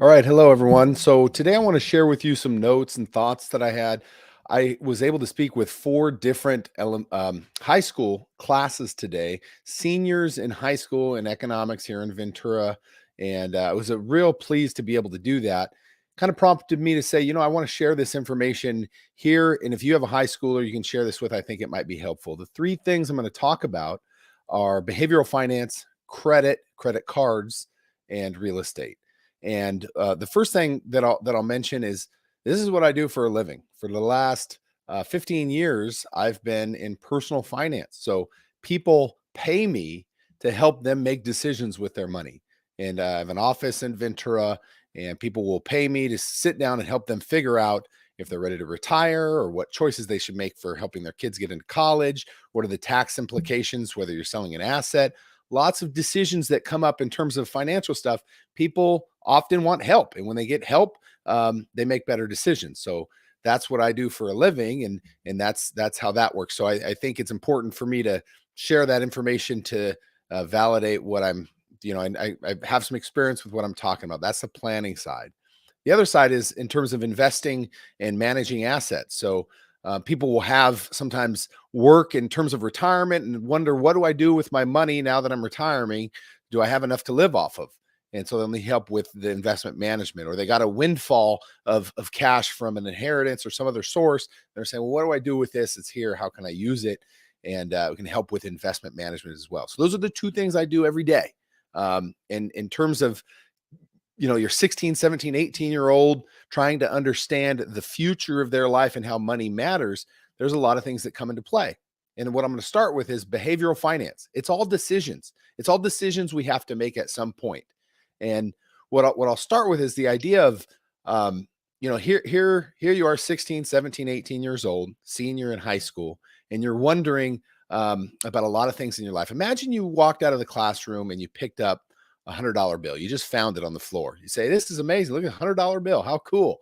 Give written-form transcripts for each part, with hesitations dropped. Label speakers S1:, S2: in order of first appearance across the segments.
S1: All right. Hello, everyone. So today I want to share with you some notes and thoughts that I had. I was able to speak with four different high school classes today, seniors in high school in economics here in Ventura. And it was a real pleased to be able to do that. Kind of prompted me to say, I want to share this information here. And if you have a high schooler you can share this with, I think it might be helpful. The three things I'm going to talk about are behavioral finance, credit cards, and real estate. And the first thing that I'll mention is this is what I do for a living. For the last 15 years, I've been in personal finance. So people pay me to help them make decisions with their money. And I have an office in Ventura, and people will pay me to sit down and help them figure out if they're ready to retire or what choices they should make for helping their kids get into college. What are the tax implications, whether you're selling an asset? Lots of decisions that come up in terms of financial stuff. People often want help, and when they get help, they make better decisions. So that's what I do for a living, and that's how that works. So I think it's important for me to share that information to validate what I'm, and I have some experience with what I'm talking about. That's the planning side. The other side is in terms of investing and managing assets. So people will have sometimes work in terms of retirement and wonder, what do I do with my money now that I'm retiring? Do I have enough to live off of? And so then they help with the investment management, or they got a windfall of cash from an inheritance or some other source. They're saying, well, what do I do with this? It's here. How can I use it? And we can help with investment management as well. So those are the two things I do every day. And in terms of your 16, 17, 18-year-old trying to understand the future of their life and how money matters, there's a lot of things that come into play. And what I'm going to start with is behavioral finance. It's all decisions. It's all decisions we have to make at some point. And what I'll start with is the idea of, here you are 16, 17, 18 years old, senior in high school, and you're wondering about a lot of things in your life. Imagine you walked out of the classroom and you picked up $100 bill. You just found it on the floor. You say, this is amazing. Look at $100 bill. How cool.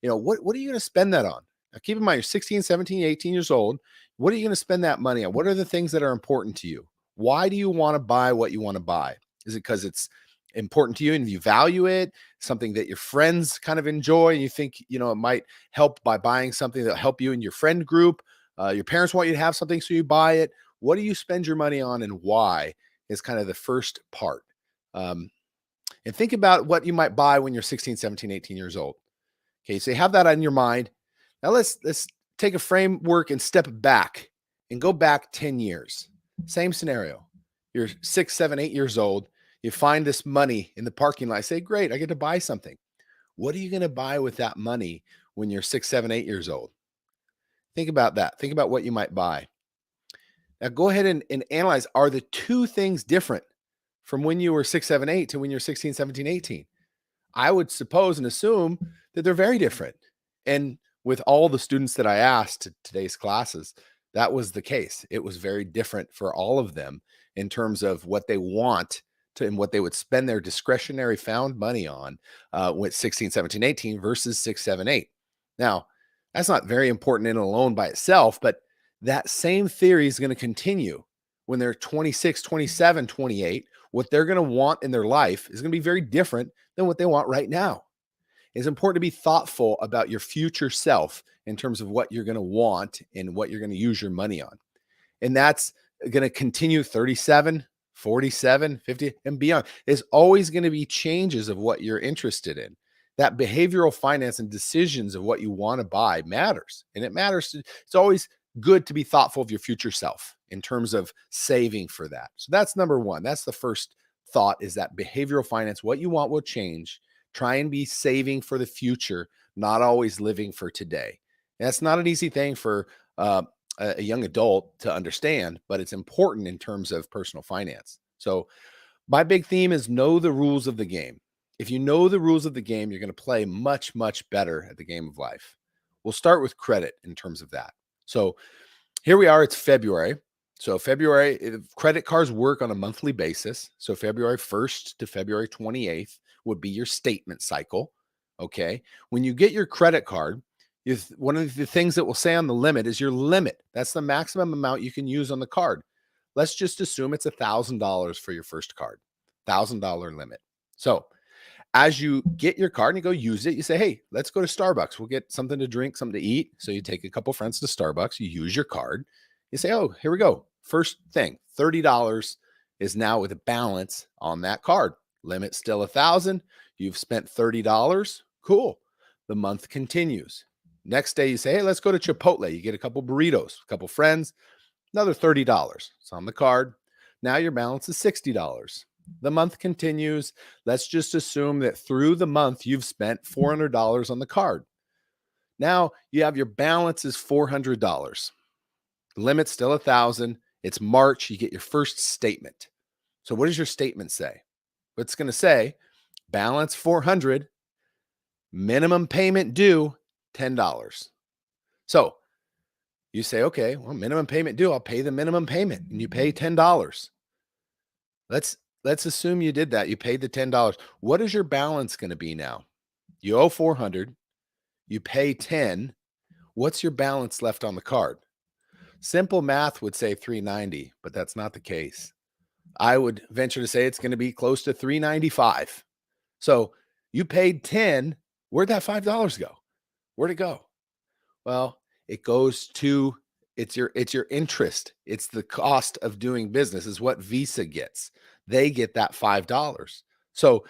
S1: What are you going to spend that on? Now, keep in mind, you're 16, 17, 18 years old. What are you going to spend that money on? What are the things that are important to you? Why do you want to buy what you want to buy? Is it because it's important to you and you value it, something that your friends kind of enjoy, and you think, it might help by buying something that'll help you in your friend group? Your parents want you to have something, so you buy it. What do you spend your money on, and why is kind of the first part. And think about what you might buy when you're 16, 17, 18 years old. Okay, so you have that on your mind. Now let's take a framework and step back and go back 10 years. Same scenario. You're 6, 7, 8 years old. You find this money in the parking lot. I say, great, I get to buy something. What are you going to buy with that money when you're 6, 7, 8 years old? Think about that. Think about what you might buy. Now go ahead and analyze, are the two things different from when you were 6, 7, 8 to when you're 16, 17, 18? I would suppose and assume that they're very different. And with all the students that I asked to today's classes, that was the case. It was very different for all of them in terms of what they want to and what they would spend their discretionary found money on with 16, 17, 18 versus 6, 7, 8. Now, that's not very important in and alone by itself, but that same theory is going to continue when they're 26, 27, 28. What they're going to want in their life is going to be very different than what they want right now. It's important to be thoughtful about your future self in terms of what you're going to want and what you're going to use your money on. And that's going to continue 37, 47, 50, and beyond. There's always going to be changes of what you're interested in. That behavioral finance and decisions of what you want to buy matters. And it matters. It's always good to be thoughtful of your future self in terms of saving for that. So that's number one. That's the first thought, is that behavioral finance, what you want will change. Try and be saving for the future, not always living for today. And that's not an easy thing for a young adult to understand, but it's important in terms of personal finance. So my big theme is know the rules of the game. If you know the rules of the game, you're going to play much, much better at the game of life. We'll start with credit in terms of that. So here we are, it's February. So February, credit cards work on a monthly basis. So February 1st to February 28th would be your statement cycle. Okay. When you get your credit card, one of the things that will say on the limit is your limit. That's the maximum amount you can use on the card. Let's just assume it's $1,000 for your first card, $1,000 limit. So As you get your card and you go use it, you say, hey, let's go to Starbucks. We'll get something to drink, something to eat. So you take a couple friends to Starbucks, you use your card. You say, oh, here we go. First thing, $30 is now with a balance on that card. Limit still 1,000. You've spent $30. Cool. The month continues. Next day, you say, hey, let's go to Chipotle. You get a couple burritos, a couple friends, another $30. It's on the card. Now your balance is $60. The month continues. Let's just assume that through the month, you've spent $400 on the card. Now you have your balance is $400. Limit still 1,000. It's March. You get your first statement. So what does your statement say? It's going to say balance 400, minimum payment due $10. So you say, okay, well, minimum payment due, I'll pay the minimum payment, and you pay $10. Let's assume you did that. You paid the $10. What is your balance going to be now? You owe 400, you pay 10. What's your balance left on the card? Simple math would say 390, but that's not the case. I would venture to say it's going to be close to 395. So you paid 10. Where'd that $5 go? Where'd it go? Well, it goes to it's your interest. It's the cost of doing business is what Visa gets. They get that $5. So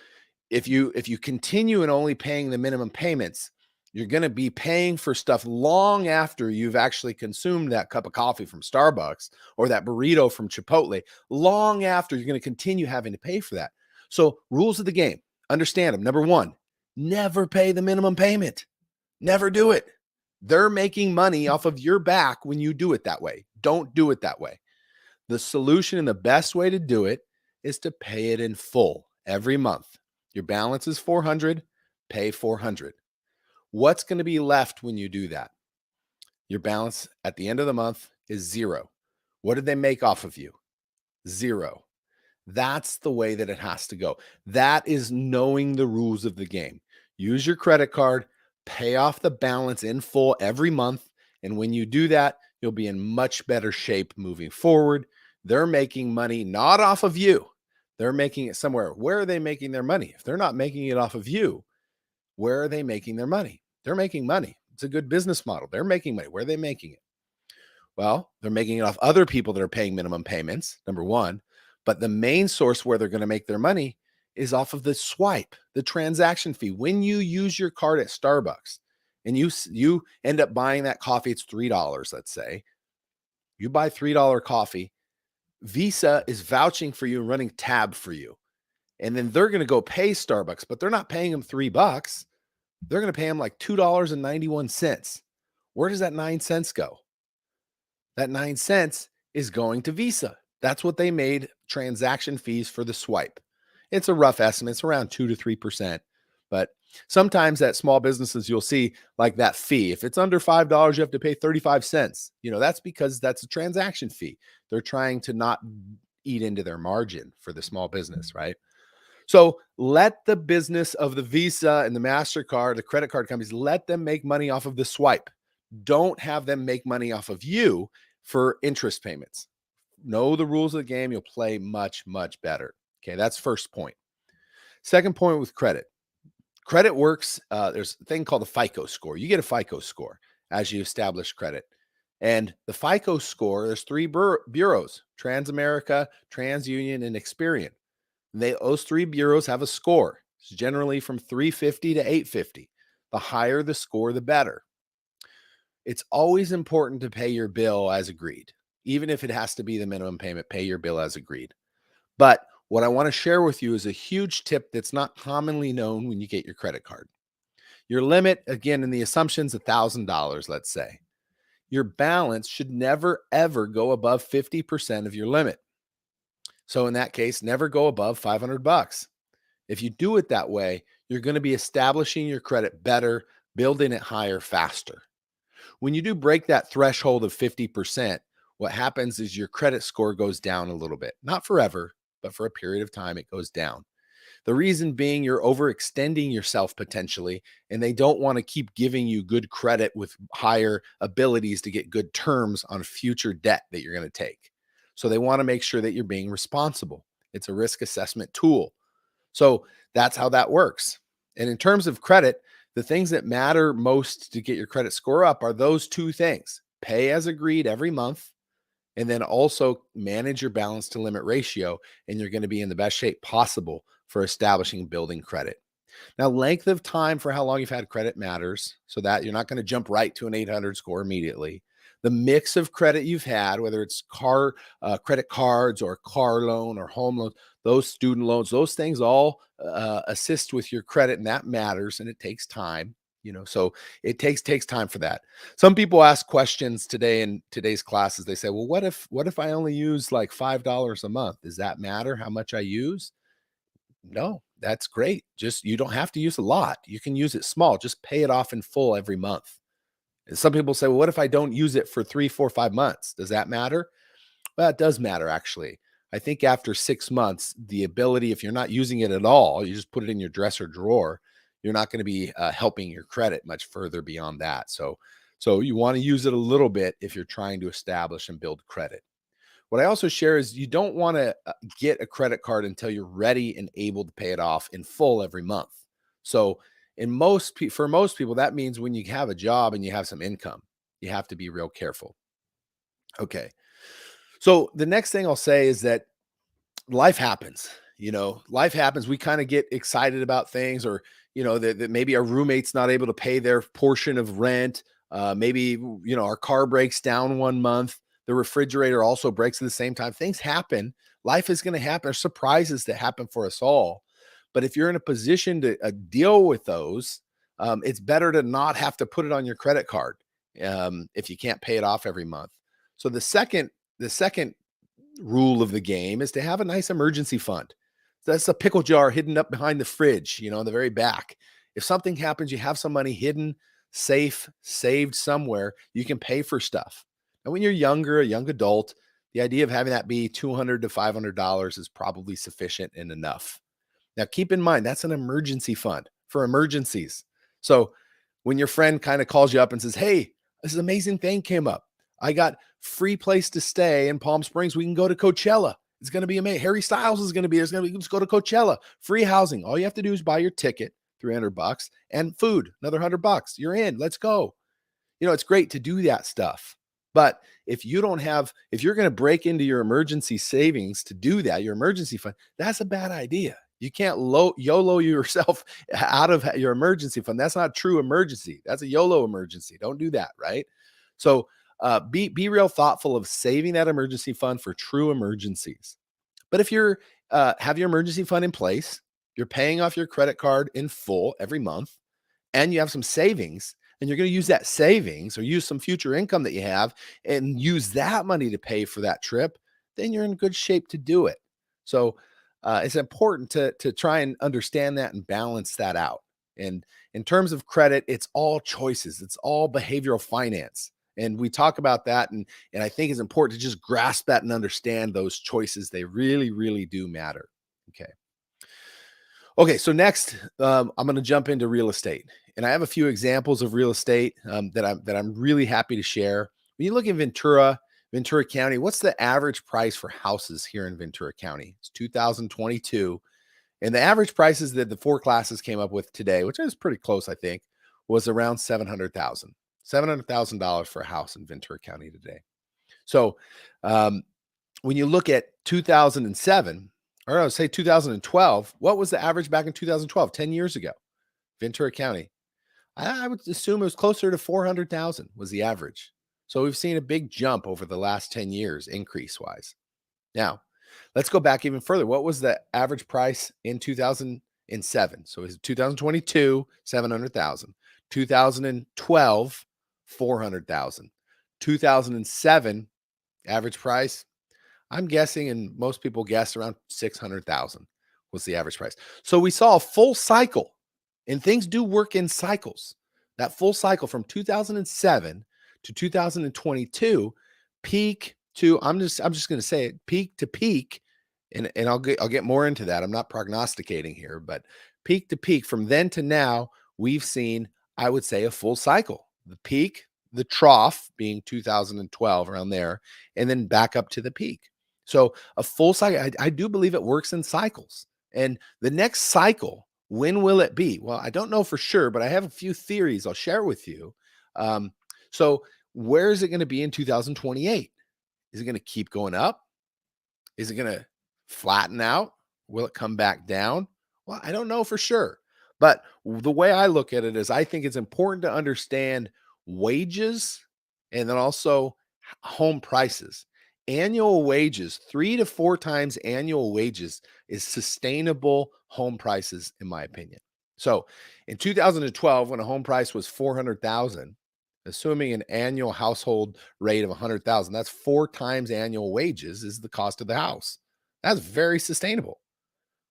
S1: if you continue and only paying the minimum payments, you're going to be paying for stuff long after you've actually consumed that cup of coffee from Starbucks or that burrito from Chipotle. Long after, you're going to continue having to pay for that. So rules of the game, understand them. Number one, never pay the minimum payment. Never do it. They're making money off of your back when you do it that way. Don't do it that way. The solution and the best way to do it is to pay it in full every month. Your balance is 400, pay 400. What's going to be left when you do that? Your balance at the end of the month is zero. What did they make off of you? Zero. That's the way that it has to go. That is knowing the rules of the game. Use your credit card, pay off the balance in full every month. And when you do that, you'll be in much better shape moving forward. They're making money not off of you. They're making it somewhere. Where are they making their money? If they're not making it off of you, where are they making their money? They're making money. It's a good business model. They're making money. Where are they making it? Well, they're making it off other people that are paying minimum payments, number one. But the main source where they're going to make their money is off of the swipe, the transaction fee. When you use your card at Starbucks and you end up buying that coffee, it's $3, let's say. You buy $3 coffee. Visa is vouching for you and running tab for you. And then they're going to go pay Starbucks, but they're not paying them $3. They're going to pay them like $2.91. Where does that 9 cents go? That 9 cents is going to Visa. That's what they made transaction fees for the swipe. It's a rough estimate. It's around 2 to 3%. But sometimes at small businesses, you'll see like that fee. If it's under $5, you have to pay 35 cents. That's because that's a transaction fee. They're trying to not eat into their margin for the small business, right? So let the business of the Visa and the MasterCard, the credit card companies, let them make money off of the swipe. Don't have them make money off of you for interest payments. Know the rules of the game. You'll play much, much better. Okay, that's first point. Second point with credit. Credit works. There's a thing called the FICO score. You get a FICO score as you establish credit. And the FICO score, there's three bureaus, Transamerica, TransUnion, and Experian. Those three bureaus have a score. It's generally from 350 to 850. The higher the score, the better. It's always important to pay your bill as agreed. Even if it has to be the minimum payment, pay your bill as agreed. But what I want to share with you is a huge tip that's not commonly known when you get your credit card. Your limit, again, in the assumption's $1,000, let's say. Your balance should never, ever go above 50% of your limit. So in that case, never go above $500. If you do it that way, you're going to be establishing your credit better, building it higher faster. When you do break that threshold of 50%, what happens is your credit score goes down a little bit. Not forever, but for a period of time, it goes down. The reason being you're overextending yourself potentially, and they don't want to keep giving you good credit with higher abilities to get good terms on future debt that you're going to take. So they want to make sure that you're being responsible. It's a risk assessment tool. So that's how that works. And in terms of credit, the things that matter most to get your credit score up are those two things: pay as agreed every month, and then also manage your balance to limit ratio. And you're going to be in the best shape possible for establishing and building credit. Now, length of time for how long you've had credit matters, so that you're not going to jump right to an 800 score immediately. The mix of credit you've had, whether it's credit cards or car loan or home loans, those student loans, those things all assist with your credit, and that matters, and it takes time. So it takes time for that. Some people ask questions today in today's classes. They say, "Well, what if I only use like $5 a month? Does that matter how much I use?" No, that's great. Just you don't have to use a lot. You can use it small. Just pay it off in full every month. And some people say, well, what if I don't use it for 3, 4, 5 months? Does that matter? Well, it does matter, actually. I think after 6 months, the ability, if you're not using it at all, you just put it in your dresser drawer, you're not going to be helping your credit much further beyond that. So you want to use it a little bit if you're trying to establish and build credit. What I also share is you don't want to get a credit card until you're ready and able to pay it off in full every month. So, for most people, that means when you have a job and you have some income, you have to be real careful. Okay. So the next thing I'll say is that life happens. Life happens. We kind of get excited about things, or that maybe our roommate's not able to pay their portion of rent. Maybe our car breaks down one month. The refrigerator also breaks at the same time. Things happen. Life is going to happen. There's surprises that happen for us all. But if you're in a position to deal with those, it's better to not have to put it on your credit card if you can't pay it off every month. So the second rule of the game is to have a nice emergency fund. That's a pickle jar hidden up behind the fridge, in the very back. If something happens, you have some money hidden, safe, saved somewhere. You can pay for stuff. And when you're younger, a young adult, the idea of having that be $200 to $500 is probably sufficient and enough. Now, keep in mind, that's an emergency fund for emergencies. So when your friend kind of calls you up and says, hey, this amazing thing came up. I got free place to stay in Palm Springs. We can go to Coachella. It's going to be amazing. Harry Styles is going to be there. Let's go to Coachella. Free housing. All you have to do is buy your ticket, $300, and food, another $100. You're in. Let's go. It's great to do that stuff. But if you're going to break into your emergency savings to do that, your emergency fund, that's a bad idea. You can't YOLO yourself out of your emergency fund. That's not true emergency. That's a YOLO emergency. Don't do that, right? So be real thoughtful of saving that emergency fund for true emergencies. But if you're have your emergency fund in place, you're paying off your credit card in full every month, and you have some savings, and you're going to use that savings or use some future income that you have and use that money to pay for that trip, then you're in good shape to do it. So it's important to try and understand that and balance that out. And in terms of credit, it's all choices. It's all behavioral finance. And we talk about that. And I think it's important to just grasp that and understand those choices. They really, really do matter. Okay. Okay, so next, I'm going to jump into real estate, and I have a few examples of real estate that I'm really happy to share. When you look at Ventura County, what's the average price for houses here in Ventura County? It's 2022, and the average prices that the four classes came up with today, which is pretty close, I think, was around $700,000 for a house in Ventura County today. So, when you look at 2007, or I would say 2012, what was the average back in 2012, 10 years ago? Ventura County. I would assume it was closer to 400,000 was the average. So we've seen a big jump over the last 10 years, increase wise. Now, let's go back even further. What was the average price in 2007? So it was 2022, 700,000. 2012, 400,000. 2007, average price, I'm guessing, and most people guess, around 600,000 was the average price. So we saw a full cycle, and things do work in cycles. That full cycle from 2007 to 2022, peak to, I'm just going to say it, peak to peak, and I'll get more into that. I'm not prognosticating here, but peak to peak from then to now, we've seen, I would say, a full cycle. The peak, the trough being 2012, around there, and then back up to the peak. So a full cycle, I do believe it works in cycles. And the next cycle, when will it be? Well, I don't know for sure, but I have a few theories I'll share with you. Um, so, where is it going to be in 2028? Is it going to keep going up? Is it going to flatten out? Will it come back down? Well, I don't know for sure. But the way I look at it is I think it's important to understand wages and then also home prices. Annual wages, 3 to 4 times annual wages is sustainable home prices, in my opinion. So in 2012, when a home price was 400,000, assuming an annual household rate of 100,000, that's 4 times annual wages is the cost of the house. That's very sustainable.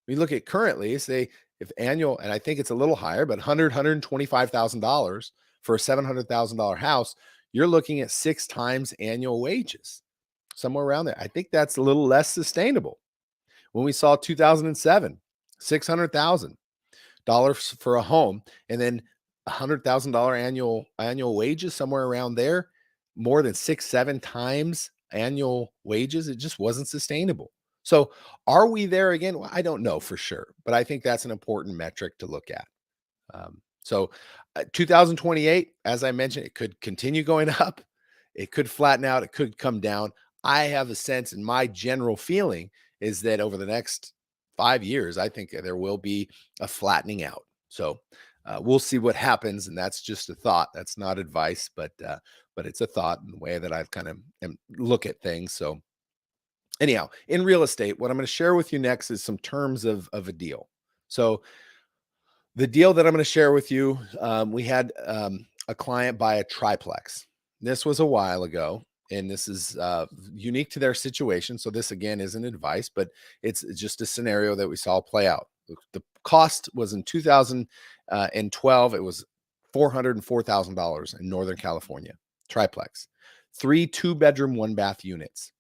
S1: We look at currently, say if annual, and I think it's a little higher, but $125,000 for a $700,000 house, you're looking at 6 times annual wages, somewhere around there. I think that's a little less sustainable. When we saw 2007, $600,000 for a home, and then $100,000 annual wages, somewhere around there, more than 6, 7 times annual wages. It just wasn't sustainable. So, are we there again? Well, I don't know for sure, but I think that's an important metric to look at. So 2028, as I mentioned, it could continue going up. It could flatten out. It could come down. I have a sense, and my general feeling is that over the next 5 years, I think there will be a flattening out. So we'll see what happens, and that's just a thought. That's not advice, but it's a thought in the way that I've kind of look at things. So anyhow, in real estate, what I'm going to share with you next is some terms of a deal. So the deal that I'm going to share with you, we had a client buy a triplex. This was a while ago, and this is unique to their situation. So this again isn't advice, but it's just a scenario that we saw play out. The cost was in 2012. It was $404,000 in Northern California, triplex, 3 2-bedroom, 1 bath units,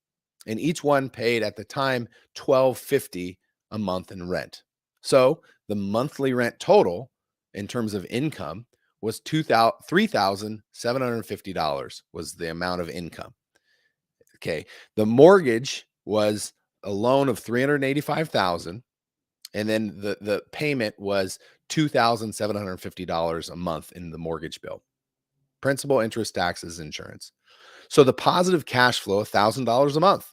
S1: and each one paid at the time $1,250 a month in rent. So the monthly rent total in terms of income was $3,750 was the amount of income. Okay. The mortgage was a loan of $385,000, and then the payment was $2,750 a month in the mortgage bill. Principal, interest, taxes, insurance. So the positive cash flow, $1,000 a month.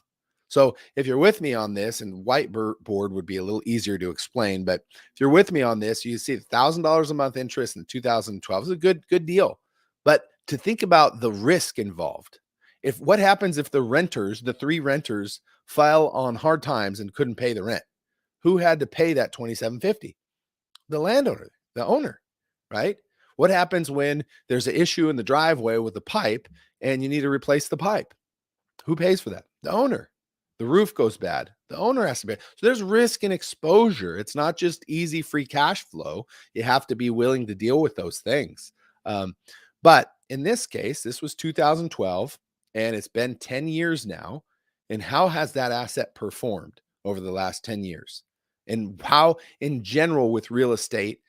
S1: So if you're with me on this, and whiteboard would be a little easier to explain, but if you're with me on this, you see $1,000 a month interest in 2012 is a good deal. But to think about the risk involved, if what happens if the 3 renters file on hard times and couldn't pay the rent, who had to pay that $2,750? The landowner, the owner, right? What happens when there's an issue in the driveway with the pipe and you need to replace the pipe? Who pays for that? The owner. The roof goes bad. The owner has to pay. So there's risk and exposure. It's not just easy free cash flow. You have to be willing to deal with those things. But in this case, this was 2012, and it's been 10 years now. And how has that asset performed over the last 10 years? And how, in general, with real estate,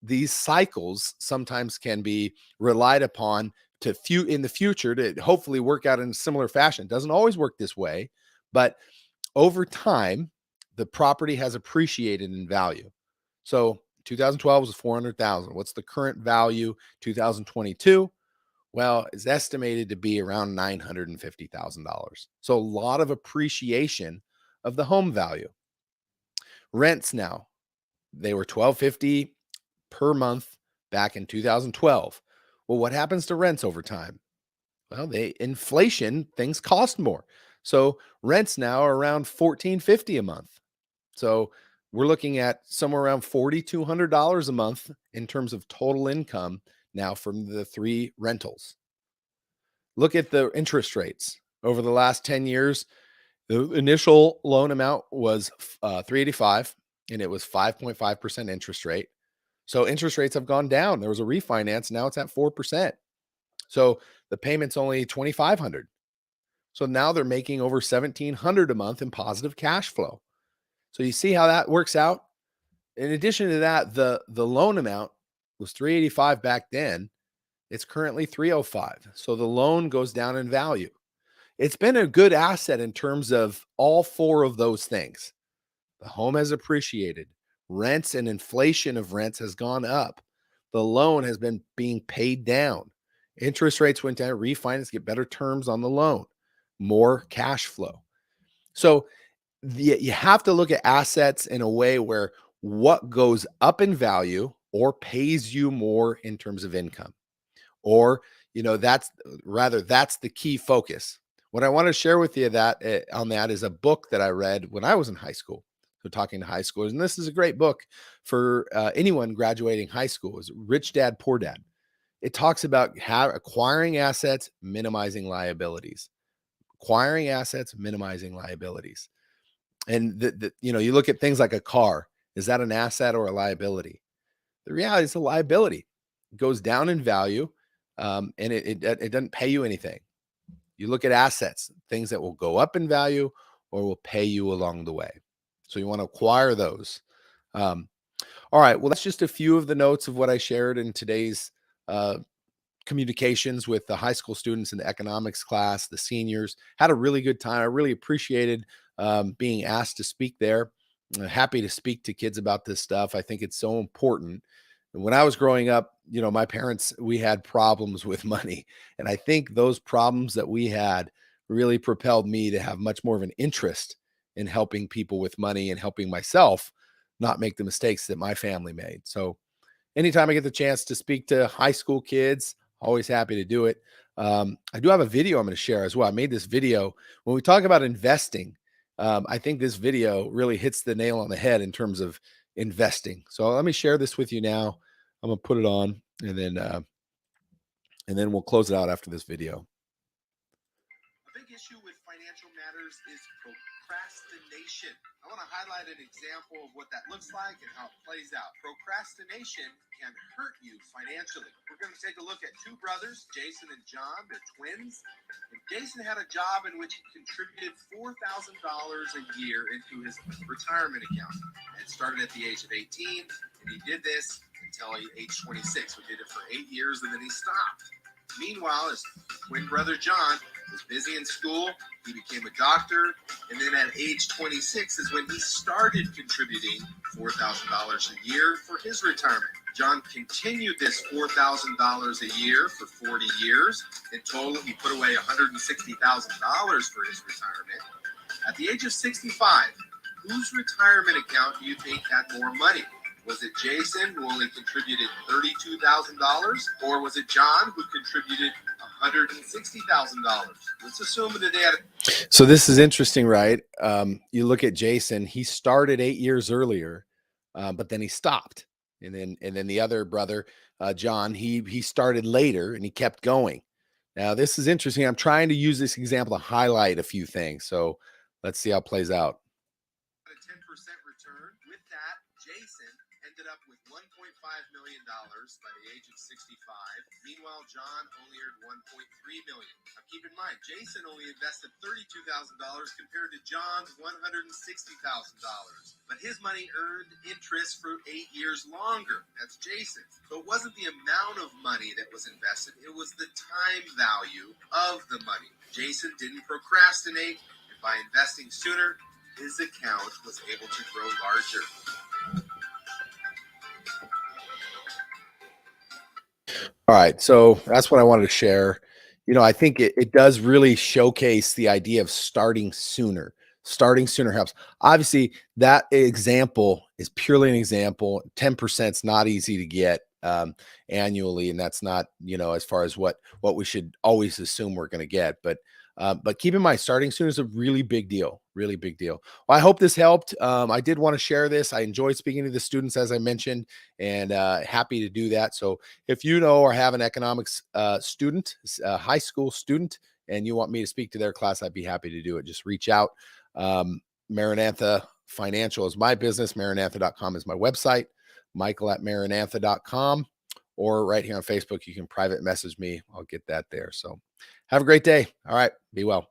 S1: these cycles sometimes can be relied upon in the future to hopefully work out in a similar fashion. It doesn't always work this way, but over time, the property has appreciated in value. So 2012 was 400,000. What's the current value? 2022. Well, it's estimated to be around $950,000. So a lot of appreciation of the home value. Rents now, they were $1,250 per month back in 2012. Well, what happens to rents over time? Well, inflation, things cost more. So rents now are around $1,450 a month. So we're looking at somewhere around $4,200 a month in terms of total income now from the 3 rentals. Look at the interest rates over the last 10 years. The initial loan amount was $385, and it was 5.5% interest rate. So interest rates have gone down. There was a refinance. Now it's at 4%. So the payment's only $2,500. So now they're making over $1,700 a month in positive cash flow. So you see how that works out. In addition to that, the loan amount was $385 back then. It's currently $305. So the loan goes down in value. It's been a good asset in terms of all 4 of those things. The home has appreciated. Rents and inflation of rents has gone up. The loan has been being paid down. Interest rates went down, refinance, get better terms on the loan, more cash flow. So you have to look at assets in a way where what goes up in value or pays you more in terms of income, or that's the key focus. What I want to share with you on that is a book that I read when I was in high school. So talking to high schoolers, and this is a great book for anyone graduating high school, is Rich Dad Poor Dad. It talks about how acquiring assets, minimizing liabilities, acquiring assets, minimizing liabilities. And you look at things like a car. Is that an asset or a liability? The reality is a liability. It goes down in value, and it doesn't pay you anything. You look at assets, things that will go up in value or will pay you along the way. So you want to acquire those. All right. Well, that's just a few of the notes of what I shared in today's communications with the high school students in the economics class, the seniors. Had a really good time. I really appreciated being asked to speak there. I'm happy to speak to kids about this stuff. I think it's so important. And when I was growing up, my parents, we had problems with money. And I think those problems that we had really propelled me to have much more of an interest in helping people with money and helping myself not make the mistakes that my family made. So anytime I get the chance to speak to high school kids, always happy to do it. I do have a video I'm going to share as well. I made this video when we talk about investing. I think this video really hits the nail on the head in terms of investing. So let me share this with you now. I'm going to put it on, and then we'll close it out after this video. A big issue with financial matters is procrastination. I want to highlight an example of what that looks like and how it plays out. Procrastination can hurt you financially. We're going to take a look at two brothers, Jason and John. They're twins. And Jason had a job in which he contributed $4,000 a year into his retirement account. It started at the age of 18, and he did this until age 26. We did it for 8 years, and then he stopped. Meanwhile, his twin brother John was busy in school. He became a doctor, and then at age 26 is when he started contributing $4,000 a year for his retirement. John continued this $4,000 a year for 40 years. In total, he put away $160,000 for his retirement. At the age of 65, whose retirement account do you think had more money? Was it Jason, who only contributed $32,000, or was it John, who contributed $160,000? Let's assume that they had. So this is interesting, right? You look at Jason; he started 8 years earlier, but then he stopped, and then the other brother, John, he started later and he kept going. Now this is interesting. I'm trying to use this example to highlight a few things. So let's see how it plays out. A 10% return. With that, Jason ended up with $1.5 million by the age of 65. Meanwhile, John only earned $1.3 million. Now keep in mind, Jason only invested $32,000 compared to John's $160,000. But his money earned interest for 8 years longer. That's Jason. So it wasn't the amount of money that was invested, it was the time value of the money. Jason didn't procrastinate, and by investing sooner, his account was able to grow larger. All right. So that's what I wanted to share. I think it does really showcase the idea of starting sooner. Starting sooner helps. Obviously, that example is purely an example. 10% is not easy to get annually, and that's not, as far as what we should always assume we're going to get. But keep in mind, starting soon is a really big deal, really big deal. Well, I hope this helped. I did want to share this. I enjoyed speaking to the students, as I mentioned, and happy to do that. So if you know or have an economics student, high school student, and you want me to speak to their class, I'd be happy to do it. Just reach out. Maranatha Financial is my business. Maranatha.com is my website. Michael@maranatha.com. Or right here on Facebook, you can private message me. I'll get that there. So have a great day. All right. Be well.